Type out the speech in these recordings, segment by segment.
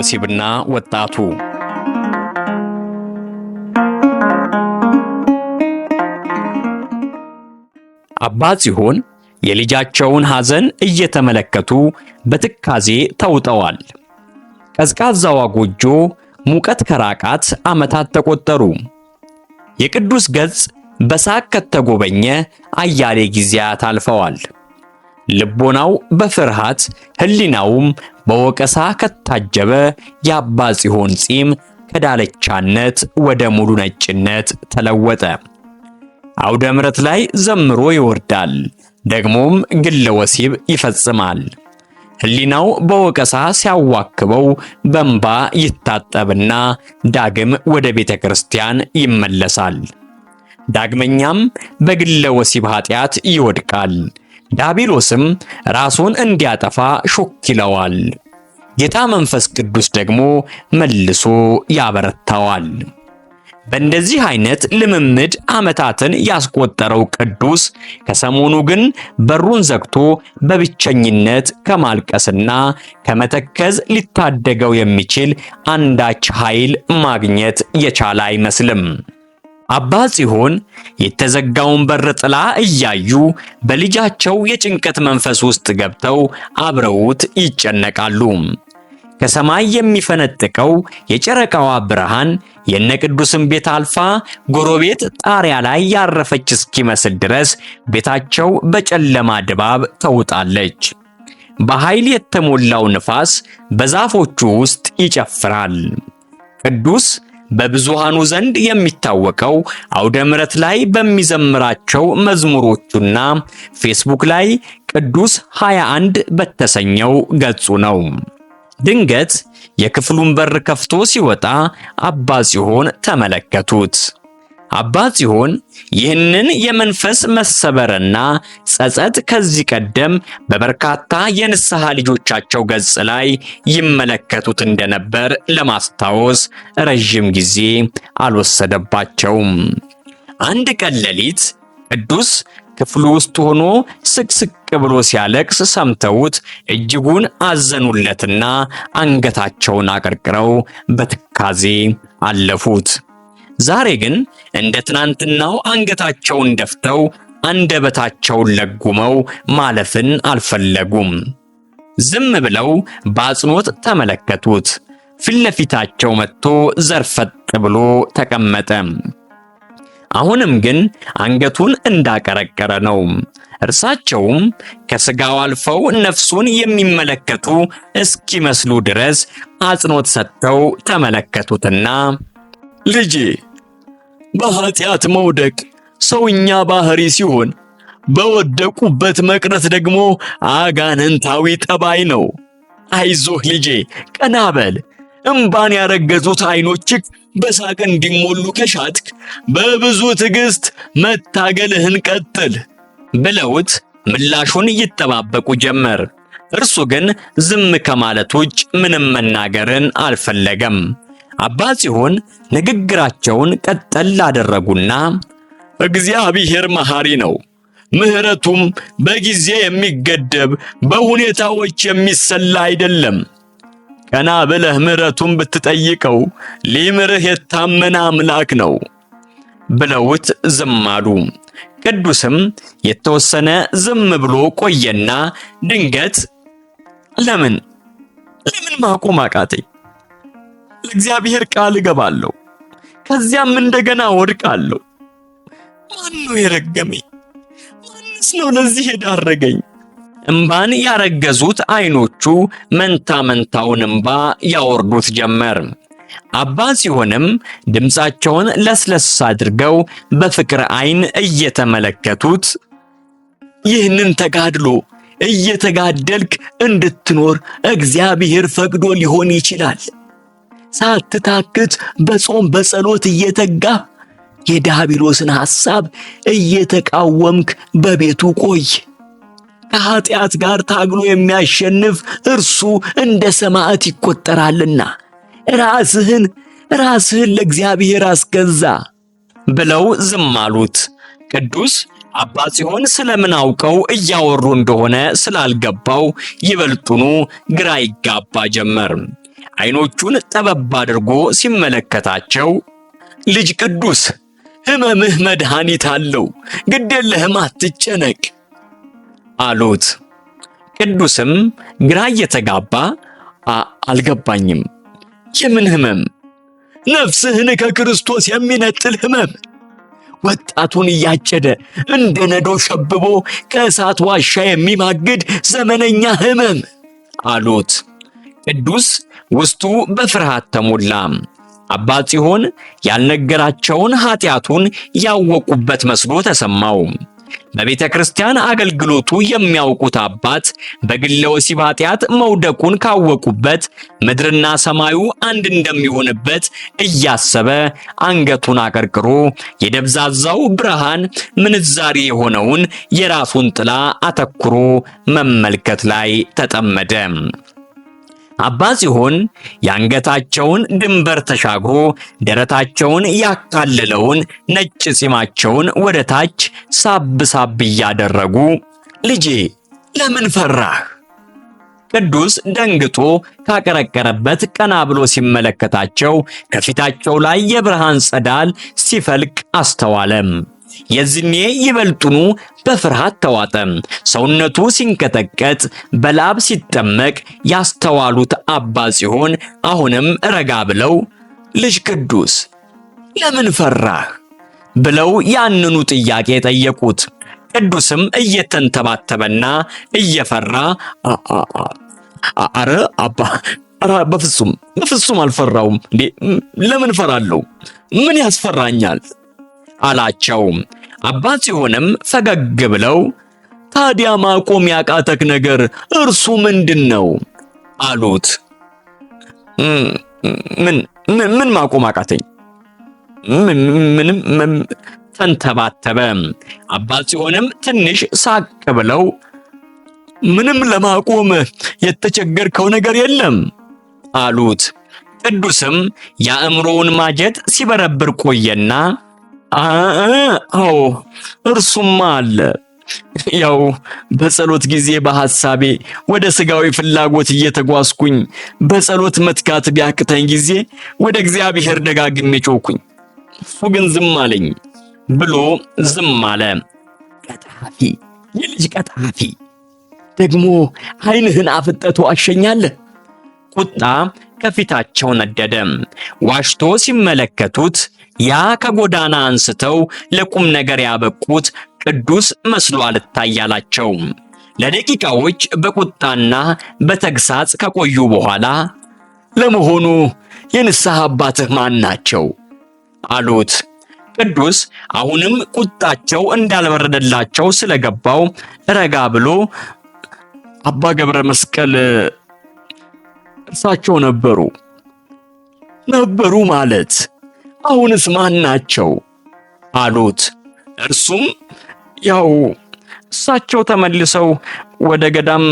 ወሲብና ወጣቱ። አባ ጽዮን የልጃቸውን ሐዘን እየተመለከቱ በትካዜ ተውጠዋል። ቀዝቃዛዋ ጎጆ ሙቀት ከራቃት ዓመታት ተቆጠሩ። የቅዱስ ገጽ በሳቅ ከተጎበኘ አያሌ ጊዜያት አልፈዋል። ልቦናው በፍርሃት ሕሊናውም በወቀሳ ከታጀበ የአባ ጽዮን ጺም ከዳለቻነት ወደ ሙሉ ነጭነት ተለወጠ። አውደ ምሕረት ላይ ዘምሮ ይወርዳል፣ ደግሞም ግለ ወሲብ ይፈጽማል። ሕሊናው በወቀሳ ሲያዋክበው በእንባ ይታጠብና ዳግም ወደ ቤተ ክርስቲያን ይመለሳል። ዳግመኛም በግለ ወሲብ ኃጢአት ይወድቃል። ዲያብሎስም ራሱን እንዲያጠፋ ሾክ ይለዋል። ጌታ መንፈስ ቅዱስ ደግሞ መልሶ ያበረታዋል። በእንደዚህ አይነት ልምምድ ዓመታትን ያስቆጠረው ቅዱስ ከሰሞኑ ግን በሩን ዘግቶ በብቸኝነት ከማልቀስና ከመተከዝ ሊታደገው የሚችል አንዳች ኃይል ማግኘት የቻለ አይመስልም። አባ ጽዮን የተዘጋውን በር ጥላ እያዩ በልጃቸው የጭንቀት መንፈስ ውስጥ ገብተው አብረውት ይጨነቃሉ። ከሰማይ የሚፈነጥቀው የጨረቃዋ ብርሃን የነቅዱስን ቤት አልፋ ጎረቤት ጣሪያ ላይ ያረፈች እስኪመስል ድረስ ቤታቸው በጨለማ ድባብ ተውጣለች። በኃይል የተሞላው ንፋስ በዛፎቹ ውስጥ ይጨፍራል። ቅዱስ በብዙሃኑ ዘንድ የሚታወቀው አውደ ምሕረት ላይ በሚዘምራቸው መዝሙሮቹና ፌስቡክ ላይ ቅዱስ 21 በተሰኘው ገጹ ነው። ድንገት የክፍሉን በር ከፍቶ ሲወጣ አባ ጽዮን ተመለከቱት። አባ ጽዮን ይህንን የመንፈስ መሰበርና ጸጸት ከዚህ ቀደም በበርካታ የንስሐ ልጆቻቸው ገጽ ላይ ይመለከቱት እንደነበር ለማስታወስ ረጅም ጊዜ አልወሰደባቸውም። አንድ ቀን ሌሊት ቅዱስ ክፍሉ ውስጥ ሆኖ ስቅስቅ ብሎ ሲያለቅስ ሰምተውት እጅጉን አዘኑለትና አንገታቸውን አቀርቅረው በትካዜ አለፉት። ዛሬ ግን እንደ ትናንትናው አንገታቸውን ደፍተው አንደበታቸውን ለጉመው ማለፍን አልፈለጉም። ዝም ብለው በአጽንኦት ተመለከቱት። ፊት ለፊታቸው መጥቶ ዘርፈጥ ብሎ ተቀመጠ። አሁንም ግን አንገቱን እንዳቀረቀረ ነው። እርሳቸውም ከስጋው አልፈው ነፍሱን የሚመለከቱ እስኪመስሉ ድረስ አጽንኦት ሰጥተው ተመለከቱትና ልጄ፣ በኃጢአት መውደቅ ሰውኛ ባህሪ ሲሆን በወደቁበት መቅረት ደግሞ አጋንንታዊ ጠባይ ነው። አይዞህ ልጄ፣ ቀና በል። እምባን ያረገዙት ዓይኖችህ በሳቅ እንዲሞሉ ከሻትክ በብዙ ትዕግስት መታገልህን ቀጥል ብለውት ምላሹን ይጠባበቁ ጀመር። እርሱ ግን ዝም ከማለት ውጭ ምንም መናገርን አልፈለገም። አባ ጽዮን ንግግራቸውን ቀጠል አደረጉና እግዚአብሔር መሐሪ ነው፣ ምሕረቱም በጊዜ የሚገደብ በሁኔታዎች የሚሰላ አይደለም። ቀና ብለህ ምሕረቱን ብትጠይቀው ሊምርህ የታመነ አምላክ ነው ብለውት ዝም አሉ። ቅዱስም የተወሰነ ዝም ብሎ ቆየና ድንገት ለምን ማቆም አቃተኝ? ለእግዚአብሔር ቃል እገባለሁ፣ ከዚያም እንደገና ወድቃለሁ። ማን ነው የረገመኝ? ማንስ ነው ለዚህ የዳረገኝ? እምባን ያረገዙት ዓይኖቹ መንታ መንታውን እምባ ያወርዱት ጀመር። አባ ጽዮንም ድምፃቸውን ለስለስ አድርገው በፍቅር ዓይን እየተመለከቱት ይህንን ተጋድሎ እየተጋደልክ እንድትኖር እግዚአብሔር ፈቅዶ ሊሆን ይችላል። ሳትታክት በጾም በጸሎት እየተጋ የዲያብሎስን ሐሳብ እየተቃወምክ በቤቱ ቆይ። ከኃጢአት ጋር ታግሎ የሚያሸንፍ እርሱ እንደ ሰማዕት ይቆጠራልና ራስህን ለእግዚአብሔር አስገዛ ብለው ዝም አሉት። ቅዱስ አባ ጽዮን ስለምን አውቀው እያወሩ እንደሆነ ስላልገባው ይበልጡኑ ግራ ይጋባ ጀመር። ዓይኖቹን ጠበብ አድርጎ ሲመለከታቸው ልጅ ቅዱስ ሕመምህ መድኃኒት አለው፣ ግድ የለህም አትጨነቅ አሉት። ቅዱስም ግራ እየተጋባ አልገባኝም፣ የምን ሕመም? ነፍስህን ከክርስቶስ የሚነጥል ሕመም፣ ወጣቱን እያጨደ እንደ ነዶ ሸብቦ ከእሳት ዋሻ የሚማግድ ዘመነኛ ሕመም አሉት። ቅዱስ ውስጡ በፍርሃት ተሞላ። አባ ጽዮን ያልነገራቸውን ኃጢአቱን ያወቁበት መስሎ ተሰማው። በቤተ ክርስቲያን አገልግሎቱ የሚያውቁት አባት በግለ ወሲብ ኃጢአት መውደቁን ካወቁበት ምድርና ሰማዩ አንድ እንደሚሆንበት እያሰበ አንገቱን አቀርቅሮ የደብዛዛው ብርሃን ምንዛሪ የሆነውን የራሱን ጥላ አተኩሮ መመልከት ላይ ተጠመደ። አባ ጽዮን የአንገታቸውን ድንበር ተሻግሮ ደረታቸውን ያካለለውን ነጭ ጺማቸውን ወደ ታች ሳብ ሳብ እያደረጉ ልጄ ለምን ፈራህ? ቅዱስ ደንግጦ ካቀረቀረበት ቀና ብሎ ሲመለከታቸው ከፊታቸው ላይ የብርሃን ጸዳል ሲፈልቅ አስተዋለም። የዝኔ ይበልጡኑ በፍርሃት ተዋጠ። ሰውነቱ ሲንቀጠቀጥ በላብ ሲጠመቅ ያስተዋሉት አባ ጽዮን አሁንም ረጋ ብለው ልጅ ቅዱስ ለምን ፈራህ ብለው ያንኑ ጥያቄ ጠየቁት። ቅዱስም እየተንተባተበና እየፈራ አረ አባ በፍጹም አልፈራውም። እንዴ ለምን ፈራለሁ? ምን ያስፈራኛል አላቸው። አባ ጽዮንም ፈገግ ብለው ታዲያ ማቆም ያቃተክ ነገር እርሱ ምንድነው አሉት። ምን ማቆም አቃተኝ? ምንም ተንተባተበ። አባ ጽዮንም ትንሽ ሳቅ ብለው ምንም ለማቆም የተቸገርከው ነገር የለም አሉት። ቅዱስም የአእምሮውን ማጀት ሲበረብር ቆየና አዎ እርሱማ አለ። ያው በጸሎት ጊዜ በሐሳቤ ወደ ስጋዊ ፍላጎት እየተጓዝኩኝ በጸሎት መትጋት ቢያቅተኝ ጊዜ ወደ እግዚአብሔር ደጋግሜ ጮኩኝ፣ እሱ ግን ዝም አለኝ ብሎ ዝም አለ። ቀጣፊ፣ የልጅ ቀጣፊ፣ ደግሞ ዓይንህን አፍጠህ ትዋሸኛለህ። ቁጣ ከፊታቸው ነደደ። ዋሽቶ ሲመለከቱት ያ ከጎዳና አንስተው ለቁም ነገር ያበቁት ቅዱስ መስሎ አልታያላቸው። ለደቂቃዎች በቁጣና በተግሳጽ ከቆዩ በኋላ ለመሆኑ የንስሐ አባትህ ማን ናቸው አሉት። ቅዱስ አሁንም ቁጣቸው እንዳልበረደላቸው ስለገባው ረጋ ብሎ አባ ገብረ መስቀል እርሳቸው ነበሩ ማለት አሁንስ ማን ናቸው አሉት። እርሱም ያው እሳቸው ተመልሰው ወደ ገዳም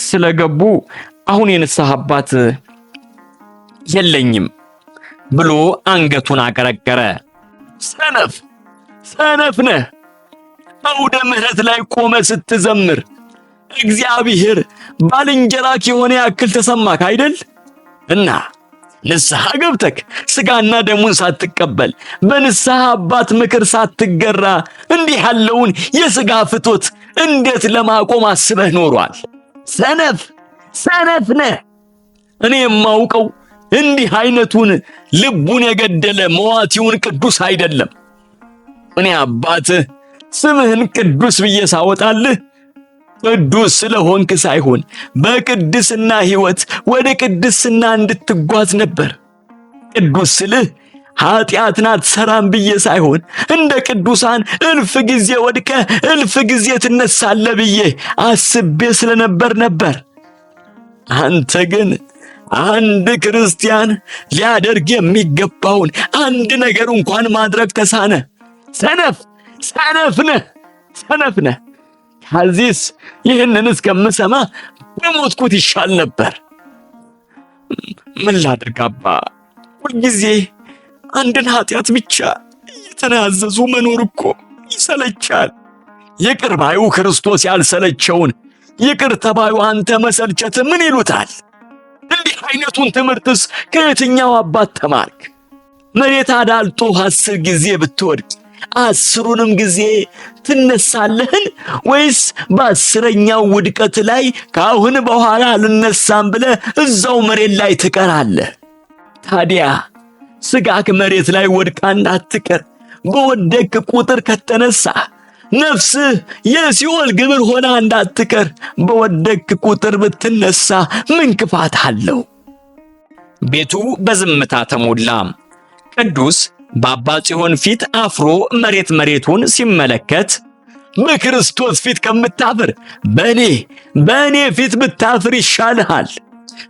ስለገቡ አሁን የንስሐ አባት የለኝም ብሎ አንገቱን አቀረቀረ። ሰነፍ ነህ! አውደ ምሕረት ላይ ቆመ ስትዘምር እግዚአብሔር ባልንጀራክ የሆነ ያክል ተሰማክ አይደል? እና ንስሐ ገብተክ ስጋና ደሙን ሳትቀበል በንስሐ አባት ምክር ሳትገራ እንዲህ ያለውን የስጋ ፍቶት እንዴት ለማቆም አስበህ ኖሯል? ሰነፍ ነህ! እኔ የማውቀው እንዲህ አይነቱን ልቡን የገደለ መዋቲውን ቅዱስ አይደለም። እኔ አባትህ ስምህን ቅዱስ ብዬ ሳወጣልህ ቅዱስ ስለሆንክ ሳይሆን በቅድስና ሕይወት ወደ ቅድስና እንድትጓዝ ነበር። ቅዱስ ስልህ ኃጢአትን አትሰራም ብዬ ሳይሆን እንደ ቅዱሳን እልፍ ጊዜ ወድቀህ እልፍ ጊዜ ትነሳለህ ብዬ አስቤ ነበር። አንተ ግን አንድ ክርስቲያን ሊያደርግ የሚገባውን አንድ ነገር እንኳን ማድረግ ተሳነ። ሰነፍ ነህ! ከዚህስ ይህንን እስከምሰማ በሞትኩት ይሻል ነበር። ምን ላድርግ አባ? ሁልጊዜ አንድን ኃጢአት ብቻ እየተናዘዙ መኖር እኮ ይሰለቻል። ይቅር ባዩ ክርስቶስ ያልሰለቸውን ይቅር ተባዩ አንተ መሰልቸት ምን ይሉታል? እንዲህ አይነቱን ትምህርትስ ከየትኛው አባት ተማርክ? መሬት አዳልጦ 10 ጊዜ ብትወድቅ 10ሩንም ጊዜ ትነሳለህን? ወይስ በ10ኛው ውድቀት ላይ ካሁን በኋላ አልነሳም ብለህ እዛው መሬት ላይ ትቀራለህ? ታዲያ ስጋክ መሬት ላይ ወድቃ እንዳትቀር በወደቅ ቁጥር ከተነሳ ነፍስህ የሲኦል ግብር ሆና እንዳትቀር በወደቅ ቁጥር ብትነሳ ምን ክፋት አለው? ቤቱ በዝምታ ተሞላ። ቅዱስ በአባ ጽዮን ፊት አፍሮ መሬቱን ሲመለከት በክርስቶስ ፊት ከምታፍር በእኔ ፊት ብታፍር ይሻልሃል።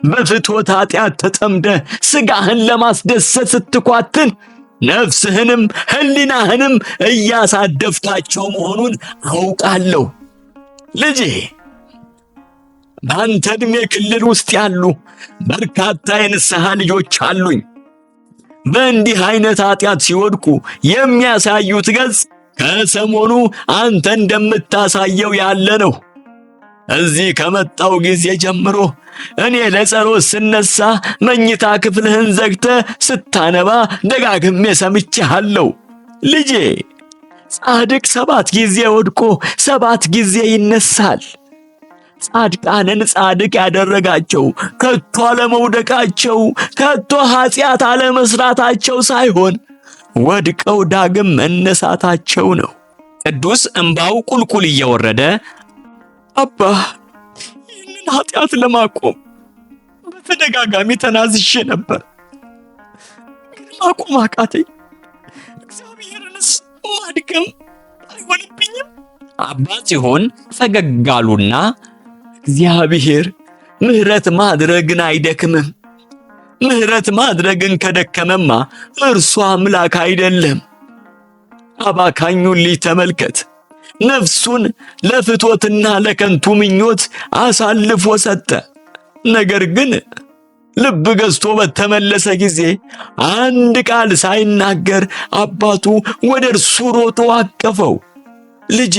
በፍትወት ኃጢአት ተጠምደህ ሥጋህን ለማስደሰት ስትኳትን ነፍስህንም ሕሊናህንም እያሳደፍካቸው መሆኑን አውቃለሁ። ልጄ፣ በአንተ ዕድሜ ክልል ውስጥ ያሉ በርካታ የንስሐ ልጆች አሉኝ። በእንዲህ አይነት ኃጢአት ሲወድቁ የሚያሳዩት ገጽ ከሰሞኑ አንተ እንደምታሳየው ያለ ነው። እዚህ ከመጣው ጊዜ ጀምሮ እኔ ለጸሎት ስነሳ መኝታ ክፍልህን ዘግተህ ስታነባ ደጋግሜ ሰምቼሃለሁ። ልጄ፣ ጻድቅ 7 ጊዜ ወድቆ 7 ጊዜ ይነሳል። ጻድቃንን ጻድቅ ያደረጋቸው ከቶ አለመውደቃቸው ከቶ ኃጢአት አለመስራታቸው ሳይሆን ወድቀው ዳግም መነሳታቸው ነው። ቅዱስ እንባው ቁልቁል እየወረደ አባ፣ ይህንን ኃጢአት ለማቆም በተደጋጋሚ ተናዝሼ ነበር፣ ግን ማቆም አቃተኝ። እግዚአብሔርንስ ማድገም አይሆንብኝም? አባ ጽዮን ፈገግ አሉና እግዚአብሔር ምሕረት ማድረግን አይደክምም። ምሕረት ማድረግን ከደከመማ እርሱ አምላክ አይደለም። አባካኙን ልጅ ተመልከት። ነፍሱን ለፍትወትና ለከንቱ ምኞት አሳልፎ ሰጠ። ነገር ግን ልብ ገዝቶ በተመለሰ ጊዜ አንድ ቃል ሳይናገር አባቱ ወደ እርሱ ሮጦ አቀፈው። ልጄ፣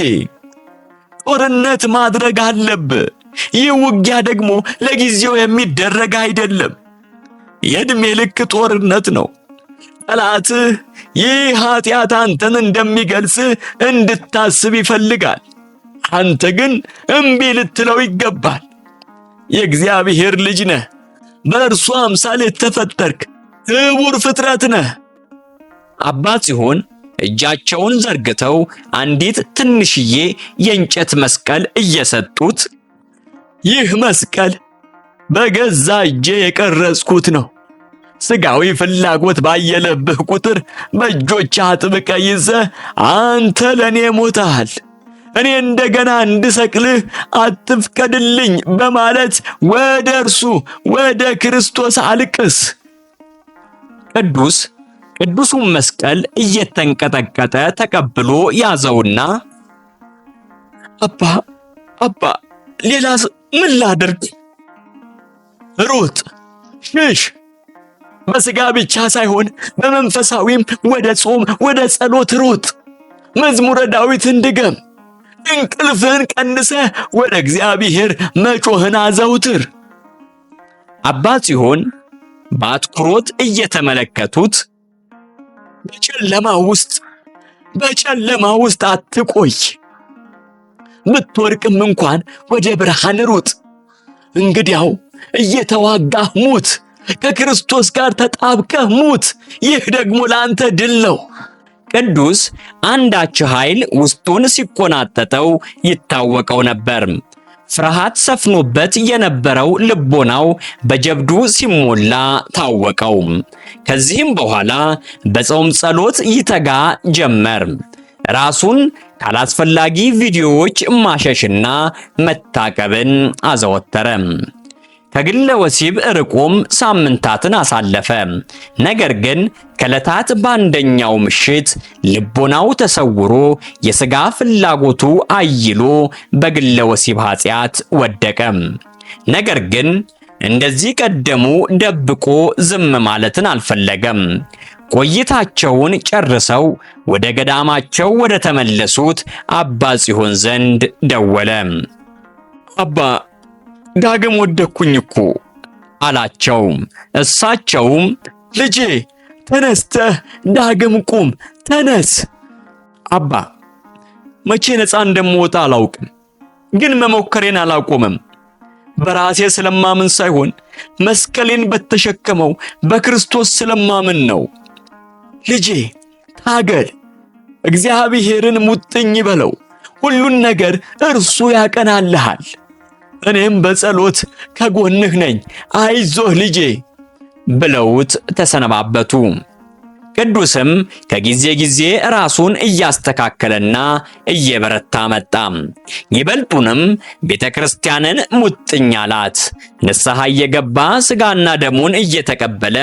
ጦርነት ማድረግ አለብህ። ይህ ውጊያ ደግሞ ለጊዜው የሚደረግ አይደለም። የዕድሜ ልክ ጦርነት ነው። ጠላትህ ይህ ኃጢአት አንተን እንደሚገልጽህ እንድታስብ ይፈልጋል። አንተ ግን እምቢ ልትለው ይገባል። የእግዚአብሔር ልጅ ነህ። በእርሱ አምሳል የተፈጠርክ ክቡር ፍጥረት ነህ። አባ ጽዮን እጃቸውን ዘርግተው አንዲት ትንሽዬ የእንጨት መስቀል እየሰጡት፣ ይህ መስቀል በገዛ እጄ የቀረጽኩት ነው። ሥጋዊ ፍላጎት ባየለብህ ቁጥር በእጆች አጥብቀህ ይዘህ አንተ ለእኔ ሞተሃል። እኔ እንደገና እንድሰቅልህ አትፍቀድልኝ በማለት ወደ እርሱ ወደ ክርስቶስ አልቅስ። ቅዱሱን መስቀል እየተንቀጠቀጠ ተቀብሎ ያዘውና አባ ሌላስ ምን ላድርግ? ሩጥ፣ ሽሽ። በሥጋ ብቻ ሳይሆን በመንፈሳዊም ወደ ጾም፣ ወደ ጸሎት ሩጥ። መዝሙረ ዳዊትን ድገም። እንቅልፍህን ቀንሰህ ወደ እግዚአብሔር መጮህን አዘውትር። አባ ጽዮን በአትኩሮት እየተመለከቱት በጨለማ ውስጥ አትቆይ። ብትወድቅም እንኳን ወደ ብርሃን ሩጥ። እንግዲያው እየተዋጋህ ሙት። ከክርስቶስ ጋር ተጣብቀህ ሙት። ይህ ደግሞ ለአንተ ድል ነው። ቅዱስ አንዳች ኃይል ውስጡን ሲቆናጠጠው ይታወቀው ነበር። ፍርሃት ሰፍኖበት የነበረው ልቦናው በጀብዱ ሲሞላ ታወቀው። ከዚህም በኋላ በጾም ጸሎት ይተጋ ጀመር። ራሱን ካላስፈላጊ ቪዲዮዎች ማሸሽና መታቀብን አዘወተረ። ከግለ ወሲብ ርቆም ሳምንታትን አሳለፈ። ነገር ግን ከዕለታት በአንደኛው ምሽት ልቦናው ተሰውሮ የሥጋ ፍላጎቱ አይሎ በግለ ወሲብ ኃጢአት ወደቀ። ነገር ግን እንደዚህ ቀደሙ ደብቆ ዝም ማለትን አልፈለገም። ቆይታቸውን ጨርሰው ወደ ገዳማቸው ወደ ተመለሱት አባ ጽዮን ዘንድ ደወለ። አባ ዳግም ወደኩኝ እኮ አላቸው። እሳቸውም ልጄ ተነስተህ ዳግም ቁም፣ ተነስ። አባ መቼ ነፃ እንደምወጣ አላውቅም፣ ግን መሞከሬን አላቆምም። በራሴ ስለማምን ሳይሆን መስቀሌን በተሸከመው በክርስቶስ ስለማምን ነው። ልጄ ታገል፣ እግዚአብሔርን ሙጥኝ በለው፣ ሁሉን ነገር እርሱ ያቀናልሃል። እኔም በጸሎት ከጎንህ ነኝ፣ አይዞህ ልጄ ብለውት ተሰነባበቱ። ቅዱስም ከጊዜ ጊዜ ራሱን እያስተካከለና እየበረታ መጣ። ይበልጡንም ቤተክርስቲያንን ሙጥኝ አላት። ንስሐ እየገባ ሥጋና ደሙን እየተቀበለ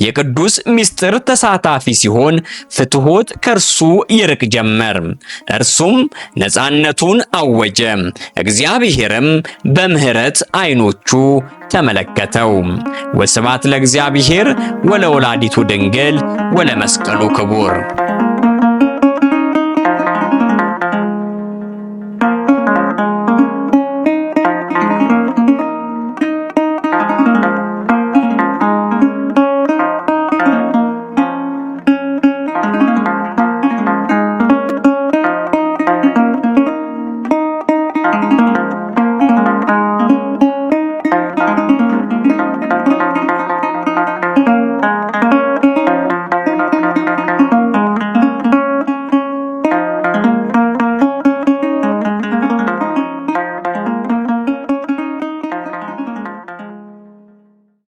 የቅዱስ ምስጢር ተሳታፊ ሲሆን ፍትሖት ከእርሱ ይርቅ ጀመር። እርሱም ነፃነቱን አወጀ። እግዚአብሔርም በምሕረት ዓይኖቹ ተመለከተው። ወስብሐት ለእግዚአብሔር ወለወላዲቱ ድንግል ወለመስቀሉ ክቡር።